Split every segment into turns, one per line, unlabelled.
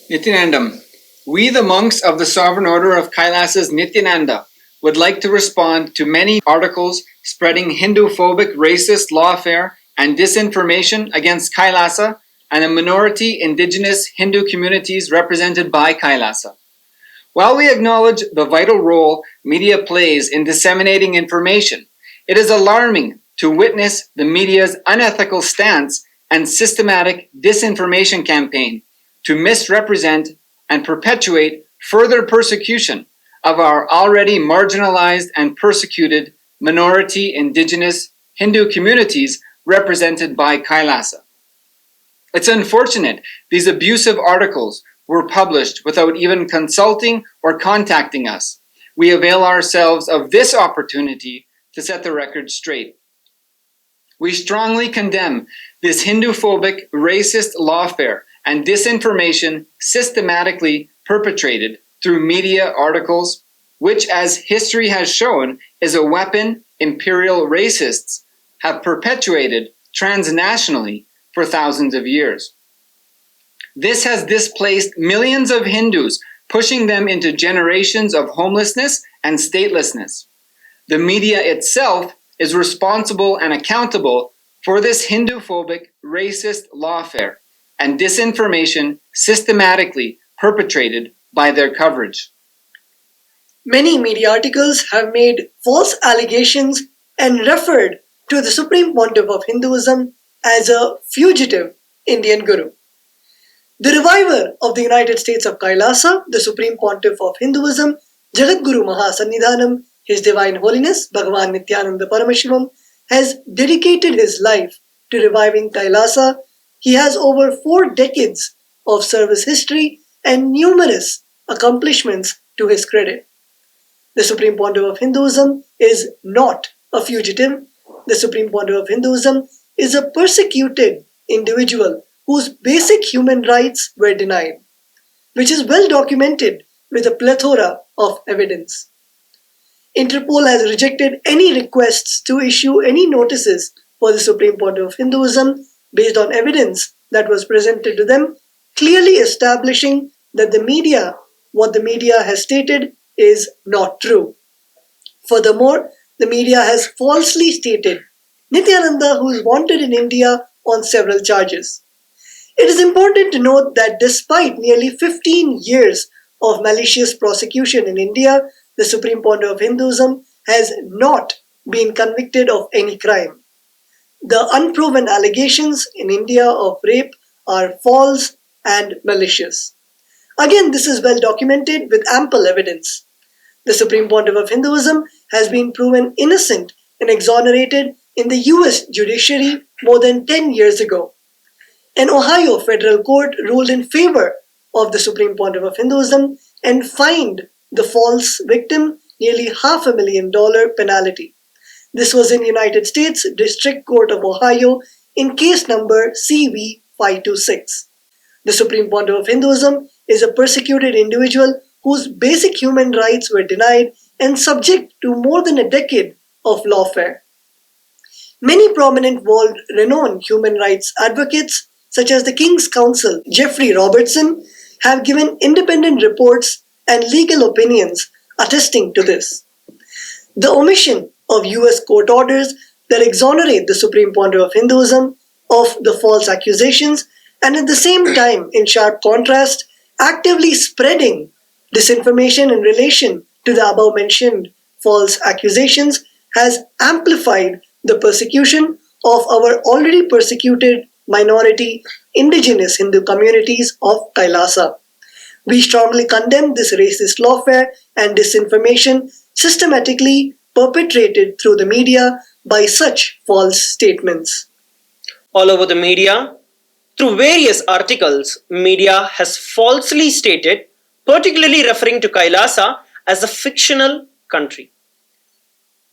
Nithyanandam, we the monks of the Sovereign Order of Kailasa's Nithyananda would like to respond to many articles spreading Hindu-phobic racist lawfare and disinformation against Kailasa and the minority indigenous Hindu communities represented by Kailasa. While we acknowledge the vital role media plays in disseminating information, it is alarming to witness the media's unethical stance and systematic disinformation campaign to misrepresent and perpetuate further persecution of our already marginalized and persecuted minority indigenous Hindu communities represented by Kailasa. It's unfortunate these abusive articles were published without even consulting or contacting us. We avail ourselves of this opportunity to set the record straight. We strongly condemn this Hindu-phobic, racist lawfare and disinformation systematically perpetrated through media articles, which, as history has shown, is a weapon imperial racists have perpetuated transnationally for thousands of years. This has displaced millions of Hindus, pushing them into generations of homelessness and statelessness. The media itself is responsible and accountable for this Hindu-phobic, racist lawfare and disinformation systematically perpetrated by their coverage.
Many media articles have made false allegations and referred to the Supreme Pontiff of Hinduism as a fugitive Indian guru. The reviver of the United States of Kailasa, the Supreme Pontiff of Hinduism, Jagadguru Mahasanidhanam, His Divine Holiness Bhagavan Nithyananda Paramashivam, has dedicated his life to reviving Kailasa. He has over 4 decades of service history and numerous accomplishments to his credit. The Supreme Pontiff of Hinduism is not a fugitive. The Supreme Pontiff of Hinduism is a persecuted individual whose basic human rights were denied, which is well documented with a plethora of evidence. Interpol has rejected any requests to issue any notices for the Supreme Pontiff of Hinduism based on evidence that was presented to them, clearly establishing that what the media has stated is not true. Furthermore, the media has falsely stated Nithyananda, who is wanted in India on several charges. It is important to note that despite nearly 15 years of malicious prosecution in India, the Supreme Pontiff of Hinduism has not been convicted of any crime. The unproven allegations in India of rape are false and malicious. Again, this is well documented with ample evidence. The Supreme Pontiff of Hinduism has been proven innocent and exonerated in the US judiciary more than 10 years ago. An Ohio federal court ruled in favor of the Supreme Pontiff of Hinduism and fined the false victim nearly $500,000 penalty. This was in United States District Court of Ohio in case number CV 526. The Supreme Pontiff of Hinduism is a persecuted individual whose basic human rights were denied and subject to more than a decade of lawfare. Many prominent world-renowned human rights advocates, such as the King's Counsel Jeffrey Robertson, have given independent reports and legal opinions attesting to this. The omission of US court orders that exonerate the Supreme Pontiff of Hinduism of the false accusations, and at the same time, in sharp contrast, actively spreading disinformation in relation to the above-mentioned false accusations, has amplified the persecution of our already persecuted minority indigenous Hindu communities of Kailasa. We strongly condemn this racist lawfare and disinformation systematically perpetrated through the media by such false statements.
All over the media, through various articles, media has falsely stated, particularly referring to Kailasa as a fictional country.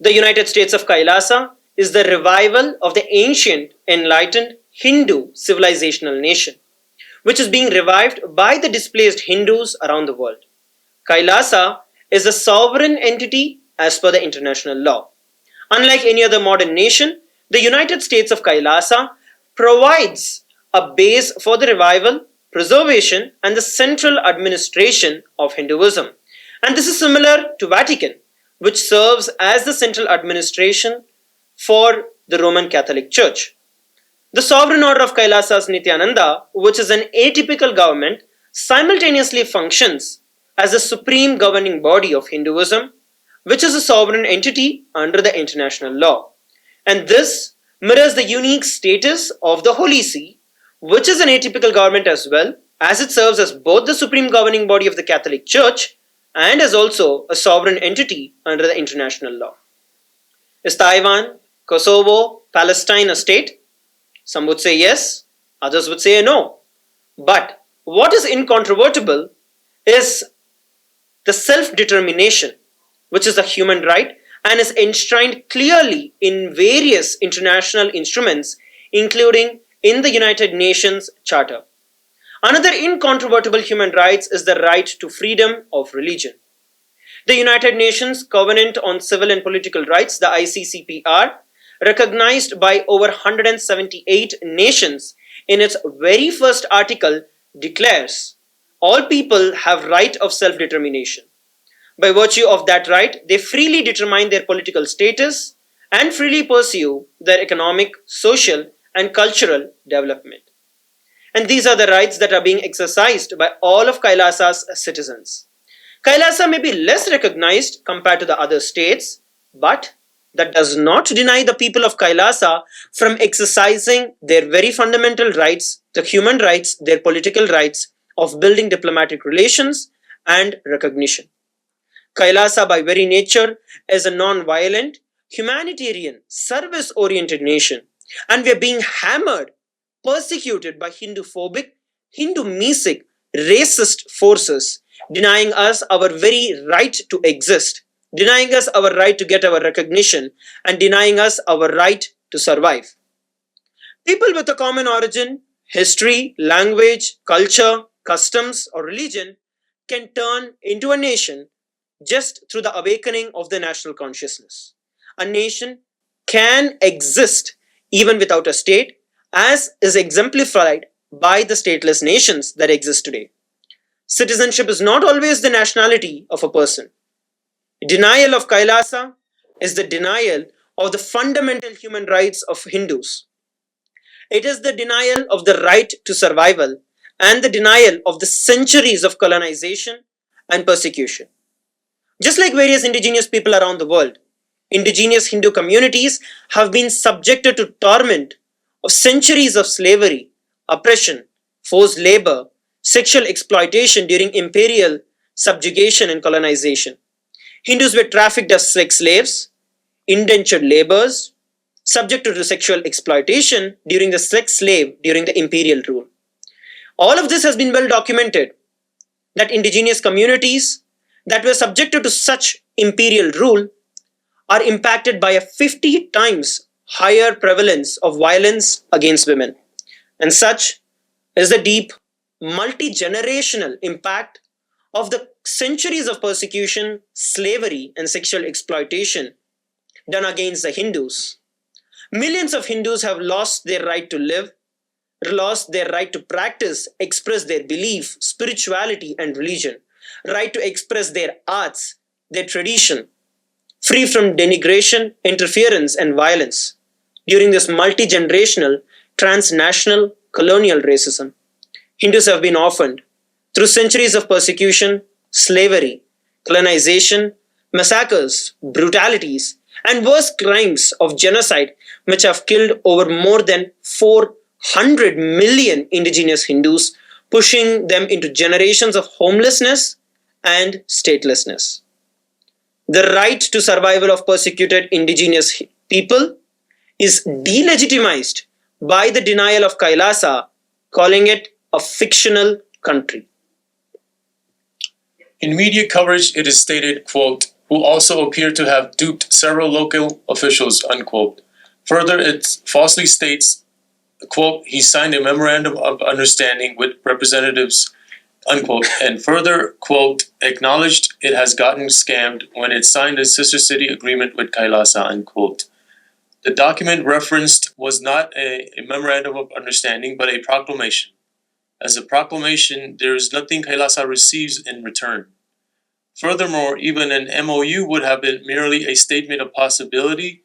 The United States of Kailasa is the revival of the ancient, enlightened Hindu civilizational nation, which is being revived by the displaced Hindus around the world. Kailasa is a sovereign entity as per the international law. Unlike any other modern nation, the United States of Kailasa provides a base for the revival preservation, and the central administration of Hinduism. And this is similar to Vatican, which serves as the central administration for the Roman Catholic Church. The sovereign order of Kailasa's Nithyananda, which is an atypical government, simultaneously functions as the supreme governing body of Hinduism, which is a sovereign entity under the international law. And this mirrors the unique status of the Holy See, which is an atypical government as well, as it serves as both the supreme governing body of the Catholic Church and as also a sovereign entity under the international law. Is Taiwan, Kosovo, Palestine a state? Some would say yes, others would say no. But what is incontrovertible is the self-determination, which is a human right and is enshrined clearly in various international instruments, including in the United Nations Charter. Another incontrovertible human right is the right to freedom of religion. The United Nations Covenant on Civil and Political Rights, the ICCPR, recognized by over 178 nations in its very first article, declares all people have right of self-determination. By virtue of that right, they freely determine their political status and freely pursue their economic, social, and cultural development. And these are the rights that are being exercised by all of Kailasa's citizens. Kailasa may be less recognized compared to the other states, but that does not deny the people of Kailasa from exercising their very fundamental rights, the human rights, their political rights of building diplomatic relations and recognition. Kailasa, by very nature, is a non-violent, humanitarian, service-oriented nation, and we are being hammered, persecuted by Hindu-phobic, Hindu-mesic, racist forces, denying us our very right to exist, denying us our right to get our recognition, and denying us our right to survive. People with a common origin, history, language, culture, customs, or religion can turn into a nation just through the awakening of the national consciousness. A nation can exist even without a state, as is exemplified by the stateless nations that exist today. Citizenship is not always the nationality of a person. Denial of Kailasa is the denial of the fundamental human rights of Hindus. It is the denial of the right to survival and the denial of the centuries of colonization and persecution. Just like various indigenous people around the world, indigenous Hindu communities have been subjected to torment of centuries of slavery, oppression, forced labor, sexual exploitation during imperial subjugation and colonization. Hindus were trafficked as sex slaves, indentured laborers, subjected to sexual exploitation during the sex slave during the imperial rule. All of this has been well documented, that indigenous communities that were subjected to such imperial rule are impacted by a 50 times higher prevalence of violence against women. And such is the deep, multi-generational impact of the centuries of persecution, slavery, and sexual exploitation done against the Hindus. Millions of Hindus have lost their right to live, lost their right to practice, express their belief, spirituality, and religion, right to express their arts, their tradition, free from denigration, interference, and violence during this multi-generational, transnational, colonial racism. Hindus have been orphaned through centuries of persecution, slavery, colonization, massacres, brutalities, and worse crimes of genocide, which have killed over more than 400 million indigenous Hindus, pushing them into generations of homelessness and statelessness. The right to survival of persecuted indigenous people is delegitimized by the denial of Kailasa, calling it a fictional country.
In media coverage, it is stated, quote, who also appear to have duped several local officials, unquote. Further, it falsely states, quote, he signed a memorandum of understanding with representatives, unquote, and further, quote, acknowledged it has gotten scammed when it signed a sister city agreement with Kailasa, unquote. The document referenced was not a memorandum of understanding, but a proclamation. As a proclamation, there is nothing Kailasa receives in return. Furthermore, even an MOU would have been merely a statement of possibility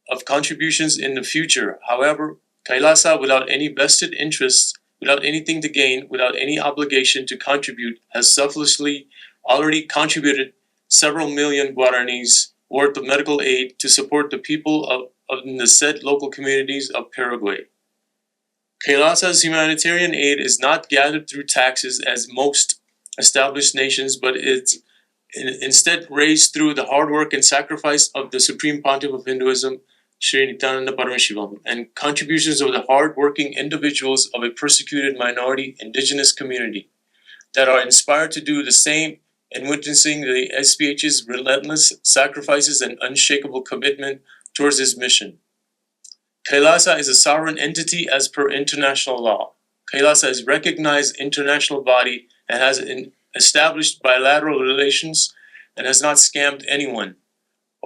of contributions in the future. However, Kailasa, without any vested interests, without anything to gain, without any obligation to contribute, has selflessly already contributed several million Guaranis worth of medical aid to support the people of the said local communities of Paraguay. KAILASA's humanitarian aid is not gathered through taxes as most established nations, but it's instead raised through the hard work and sacrifice of the Supreme Pontiff of Hinduism, Srinithyananda Paramashivoham, and contributions of the hard-working individuals of a persecuted minority indigenous community that are inspired to do the same and witnessing the SPH's relentless sacrifices and unshakable commitment towards his mission. KAILASA is a sovereign entity as per international law. KAILASA is a recognized international body and has established bilateral relations and has not scammed anyone.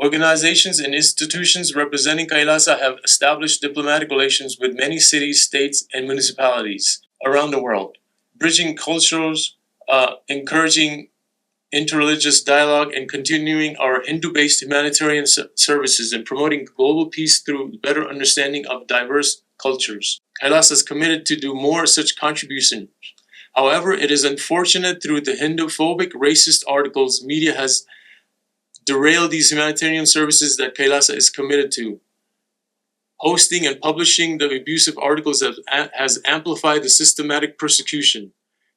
Organizations and institutions representing KAILASA have established diplomatic relations with many cities, states, and municipalities around the world, bridging cultures, encouraging interreligious dialogue, and continuing our Hindu-based humanitarian services and promoting global peace through better understanding of diverse cultures. KAILASA is committed to do more such contributions. However, it is unfortunate through the Hindu-phobic, racist articles media has derailed these humanitarian services that KAILASA is committed to. Hosting and publishing the abusive articles has amplified the systematic persecution.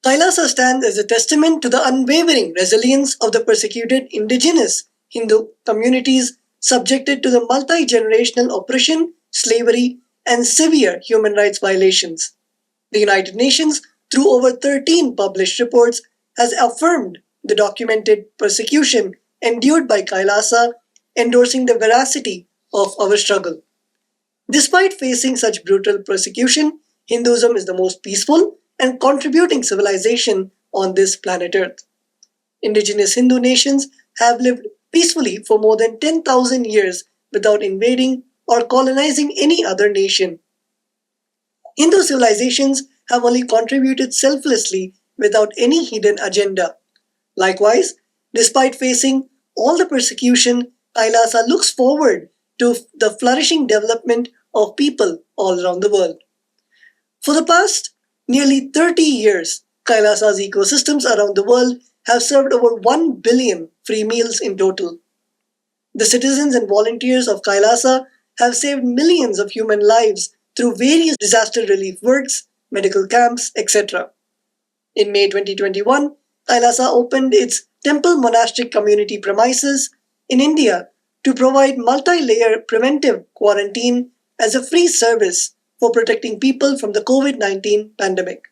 KAILASA stands as a testament to the unwavering resilience of the persecuted indigenous Hindu communities subjected to the multi-generational oppression, slavery, and severe human rights violations. The United Nations, through over 13 published reports, has affirmed the documented persecution endured by KAILASA, endorsing the veracity of our struggle. Despite facing such brutal persecution, Hinduism is the most peaceful and contributing civilization on this planet Earth. Indigenous Hindu nations have lived peacefully for more than 10,000 years without invading or colonizing any other nation. Hindu civilizations have only contributed selflessly without any hidden agenda. Likewise, despite facing all the persecution, KAILASA looks forward to the flourishing development of people all around the world. For the past nearly 30 years, KAILASA's ecosystems around the world have served over 1 billion free meals in total. The citizens and volunteers of KAILASA have saved millions of human lives through various disaster relief works, medical camps, etc. In May 2021, KAILASA opened its temple monastic community premises in India to provide multi-layer preventive quarantine as a free service for protecting people from the COVID-19 pandemic.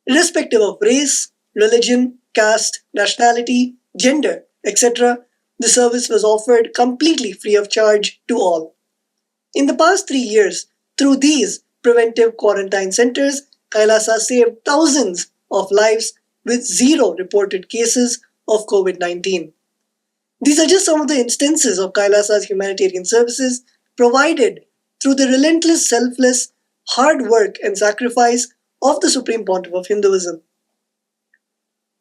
Irrespective of race, religion, caste, nationality, gender, etc., the service was offered completely free of charge to all. In the past 3 years, through these preventive quarantine centers, KAILASA saved thousands of lives with 0 reported cases of COVID-19. These are just some of the instances of KAILASA's humanitarian services provided through the relentless, selfless, hard work and sacrifice of the Supreme Pontiff of Hinduism.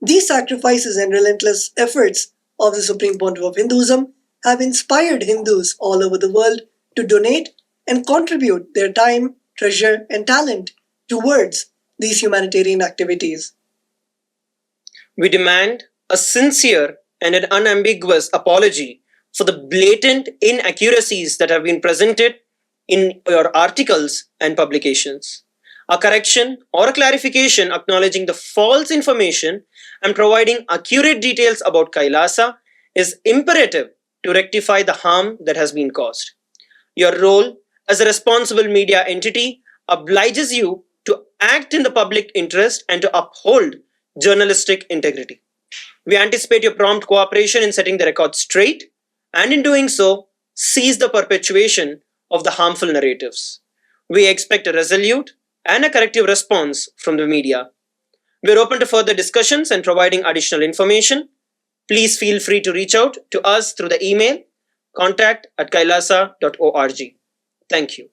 These sacrifices and relentless efforts of the Supreme Pontiff of Hinduism have inspired Hindus all over the world to donate and contribute their time, treasure, and talent towards these humanitarian activities.
We demand a sincere and an unambiguous apology for the blatant inaccuracies that have been presented in your articles and publications. A correction or a clarification acknowledging the false information and providing accurate details about KAILASA is imperative to rectify the harm that has been caused. Your role as a responsible media entity obliges you to act in the public interest and to uphold journalistic integrity. We anticipate your prompt cooperation in setting the record straight, and in doing so, cease the perpetuation of the harmful narratives. We expect a resolute and a corrective response from the media. We're open to further discussions and providing additional information. Please feel free to reach out to us through the email contact@kailasa.org. Thank you.